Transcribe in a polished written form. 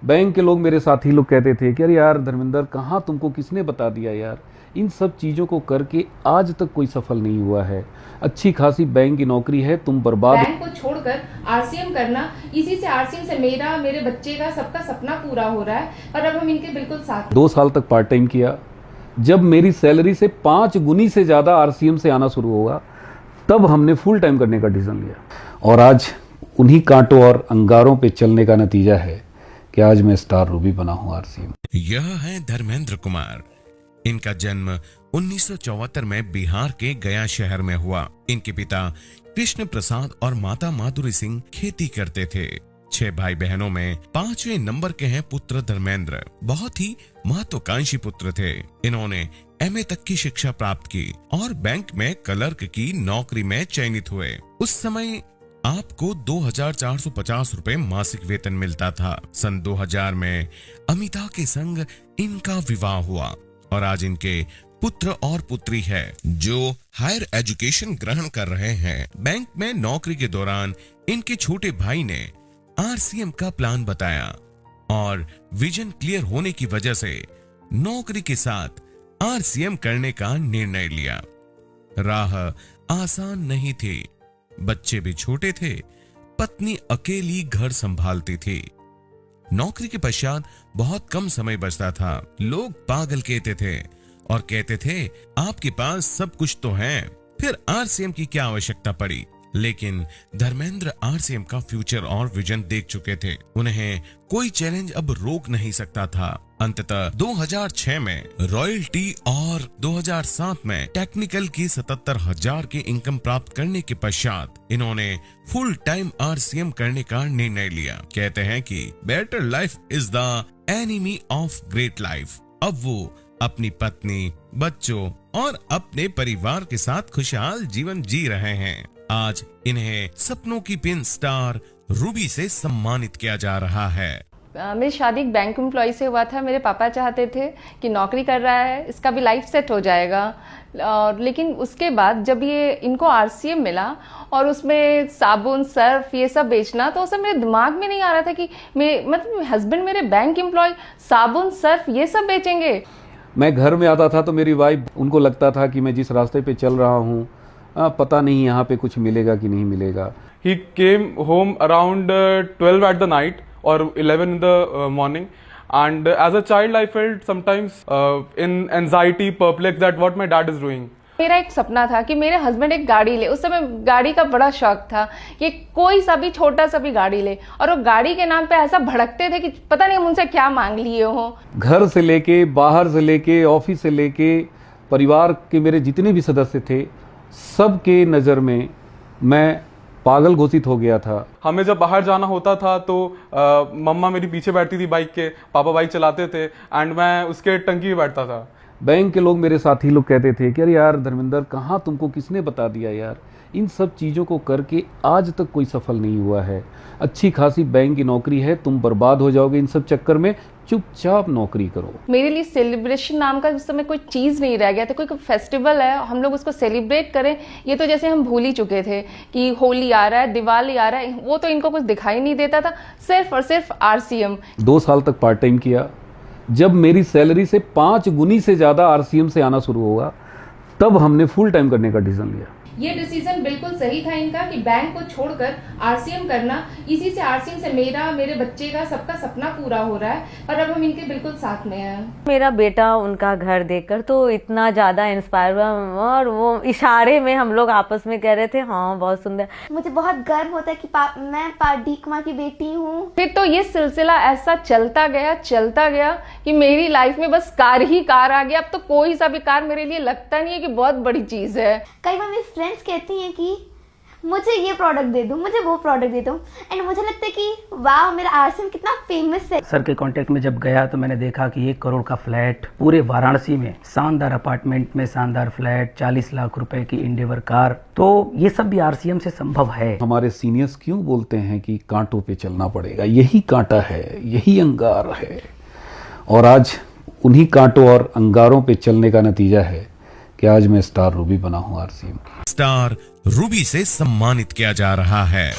Bank के लोग, मेरे साथी लोग कहते थे कि अरे यार धर्मेंद्र, कहाँ तुमको किसने बता दिया यार, इन सब चीज़ों को करके आज तक कोई सफल नहीं हुआ है। अच्छी खासी बैंक की नौकरी है, तुम बर्बाद। बैंक को छोड़कर आरसीएम करना, इसी से आरसीएम से मेरा, मेरे बच्चे का, सबका सपना पूरा हो रहा है। और अब हम इनके बिल्कुल साथ। 2 साल तक पार्ट टाइम किया। जब मेरी सैलरी से 5 गुनी से ज़्यादा आरसीएम से आना शुरू होगा, तब हमने फुल टाइम करने का डिसीजन लिया। और आज उन्हीं कांटों और अंगारों पे चलने का नतीजा है कि आज मैं स्टार रूबी बना हूं आरसीएम। यह है धर्मेंद्र कुमार। इनका जन्म 1974 में बिहार के गया शहर में हुआ। इनके पिता कृष्ण प्रसाद और माता माधुरी सिंह खेती करते थे। 6 भाई बहनों में 5वें नंबर के हैं पुत्र धर्मेंद्र। बहुत ही महत्वाकांक्षी पुत्र थे। इन्होंने एमए तक की शिक्षा प्राप्त की और बैंक में क्लर्क की नौकरी में चयनित हुए। उस समय आपको 2450 रुपए मासिक वेतन मिलता था। सन 2000 में अमिता के संग इनका विवाह हुआ और आज इनके पुत्र और पुत्री है जो हायर एजुकेशन ग्रहण कर रहे हैं। बैंक में नौकरी के दौरान इनके छोटे भाई ने आरसीएम का प्लान बताया और विजन क्लियर होने की वजह से नौकरी के साथ आरसीएम करने का निर्णय लिया। राह आसान नहीं थी, बच्चे भी छोटे थे, पत्नी अकेली घर संभालती थी। नौकरी के पश्चात बहुत कम समय बचता था। लोग पागल कहते थे और कहते थे आपके पास सब कुछ तो है, फिर आरसीएम की क्या आवश्यकता पड़ी। लेकिन धर्मेंद्र आरसीएम का फ्यूचर और विजन देख चुके थे। उन्हें कोई चैलेंज अब रोक नहीं सकता था। अंततः 2006 में रॉयल्टी और 2007 में टेक्निकल की 77,000 की इनकम प्राप्त करने के पश्चात इन्होंने फुल टाइम आरसीएम करने का निर्णय लिया। कहते हैं कि better life is the enemy of great life. अब वो अपनी पत्नी, बच्चों और अपने परिवार के साथ खुशहाल जीवन जी रहे हैं। आज इन्हें सपनों की पिन स्टार रूबी से सम्मानित किया जा रहा है। मेरी शादी एक बैंक एम्प्लॉय से हुआ था। मेरे पापा चाहते थे कि नौकरी कर रहा है, इसका भी लाइफ सेट हो जाएगा। और लेकिन उसके बाद जब ये इनको आरसीएम मिला और उसमें साबुन, सर्फ ये सब बेचना, तो उस समय मेरे दिमाग में नहीं आ रहा था कि मतलब हस्बैंड मेरे बैंक एम्प्लॉय साबुन, सर्फ ये सब बेचेंगे। मैं घर में आता था तो मेरी वाइफ, उनको लगता था कि मैं जिस रास्ते पे चल रहा हूँ पता नहीं यहाँ पे कुछ मिलेगा कि नहीं मिलेगा। He came home around 12 at the night or 11 in the morning, and as a child I felt sometimes in anxiety, perplexed that what my dad is doing. मेरा एक सपना था कि मेरे हस्बैंड एक गाड़ी ले। उस समय गाड़ी का बड़ा शौक था कि कोई सा भी छोटा सा भी गाड़ी ले, और वो गाड़ी के नाम पे ऐसा भड़कते थे कि पता नहीं हम उनसे क्या मांग लिए हो। घर से लेके, बाहर से लेके, ऑफिस से लेके, परिवार के मेरे जितने भी सदस्य थे, सबके नज़र में मैं पागल घोषित हो गया था। हमें जब बाहर जाना होता था तो मम्मा मेरी पीछे बैठती थी बाइक के, पापा बाइक चलाते थे एंड मैं उसके टंकी में बैठता था। बैंक के लोग, मेरे साथी लोग कहते थे कि अरे यार धर्मेंद्र, कहाँ तुमको किसने बता दिया यार, इन सब चीज़ों को करके आज तक कोई सफल नहीं हुआ है। अच्छी खासी बैंक की नौकरी है, तुम बर्बाद हो जाओगे इन सब चक्कर में, चुपचाप नौकरी करो। मेरे लिए सेलिब्रेशन नाम का उस समय कोई चीज़ नहीं रह गया था। कोई फेस्टिवल है, हम लोग उसको सेलिब्रेट करें, ये तो जैसे हम भूल ही चुके थे कि होली आ रहा है, दिवाली आ रहा है, वो तो इनको कुछ दिखाई नहीं देता था। सिर्फ और सिर्फ आरसीएम। 2 साल तक पार्ट टाइम किया। जब मेरी सैलरी से 5 गुनी से ज़्यादा आरसीएम से आना शुरू होगा, तब हमने फुल टाइम करने का डिसीजन लिया। ये डिसीजन बिल्कुल सही था इनका कि बैंक को छोड़कर आरसीएम करना, इसी से आरसीएम से मेरा, मेरे बच्चे का, सबका सपना पूरा हो रहा है। और अब हम इनके बिल्कुल साथ में हैं। मेरा बेटा उनका घर देखकर तो इतना ज़्यादा इंस्पायर हुआ और वो इशारे में हम लोग आपस में कह रहे थे हाँ बहुत सुंदर। मुझे बहुत गर्व होता है कि मैं डी कुमार की बेटी हूँ। फिर तो ये सिलसिला ऐसा चलता गया कि मेरी लाइफ में बस कार ही कार आ गया। अब तो कोई सा भी कार मेरे लिए लगता नहीं है कि बहुत बड़ी चीज़ है। कई बार मेरी फ्रेंड्स कहती हैं कि मुझे ये प्रोडक्ट दे दो, मुझे वो प्रोडक्ट दे दो, एंड मुझे लगता है कि वाह मेरा आरसीएम कितना फेमस है। सर के कांटेक्ट में जब गया तो मैंने देखा कि 1 करोड़ का फ्लैट पूरे वाराणसी में, शानदार अपार्टमेंट में शानदार फ्लैट, 40 लाख रुपए की इंडिवर कार, तो ये सब भी आरसीएम से संभव है। हमारे सीनियर्स क्यों बोलते हैं कि कांटों पे चलना पड़ेगा, यही कांटा है, यही अंगार है। और आज उन्हीं कांटों और अंगारों पे चलने का नतीजा है कि आज मैं स्टार रूबी बना हूं आरसीएम की। स्टार रूबी से सम्मानित किया जा रहा है।